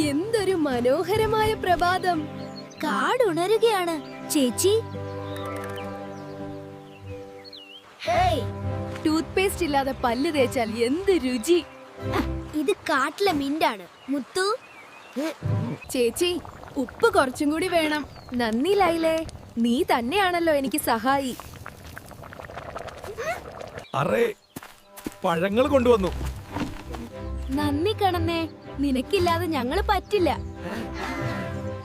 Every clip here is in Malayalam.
എന്തൊരു മനോഹരമായ പ്രഭാതം. കാടുണരുകയാണ് ചേച്ചി. ടൂത്ത് പേസ്റ്റ് ഇല്ലാതെ പല്ല് തേച്ചാൽ എന്ത് രുചി. ഇത് കാട്ടിലെ മിന്റാണ് മുത്തു. ചേച്ചി, ഉപ്പ് കുറച്ചും കൂടി വേണം. നന്ദി ലൈലേ, നീ തന്നെയാണല്ലോ എനിക്ക് സഹായി. അറേ, പഴങ്ങൾ കൊണ്ടുവന്നു. നന്ദി കണന്നേ, നിനക്കില്ലാതെ ഞങ്ങള് പറ്റില്ല.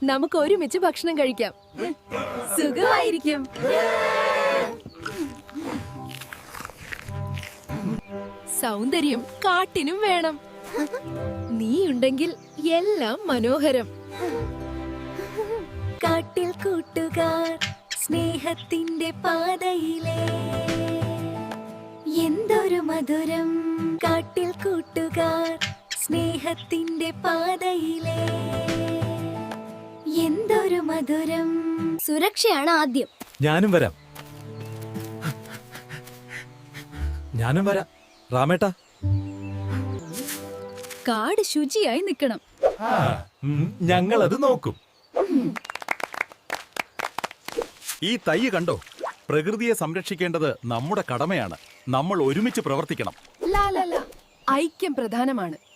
നമുക്ക് ഒരുമിച്ച് ഭക്ഷണം കഴിക്കാം. സുഖമായിരിക്കും. സൗന്ദര്യം കാട്ടിനും വേണം. നീയുണ്ടെങ്കിൽ എല്ലാം മനോഹരം. കാട്ടിൽ കൂട്ടുകാർ സ്നേഹത്തിന്റെ പാതയിലെ എന്തൊരു മധുരം. കാട്ടിൽ കൂട്ടുകാർ സ്നേഹത്തിന്റെ പാതയിലെ എന്തൊരു മധുരം. സുരക്ഷയാണ് ആദ്യം. ഞാനും വരാം. രാമേട്ടാ, കാട് ശുചിയായി നിൽക്കണം. ഞങ്ങളത് നോക്കും. ഈ തൈ കണ്ടോ? പ്രകൃതിയെ സംരക്ഷിക്കേണ്ടത് നമ്മുടെ കടമയാണ്. നമ്മൾ ഒരുമിച്ച് പ്രവർത്തിക്കണം. ലാ ലാ ലാ, ഐക്യം പ്രധാനമാണ്.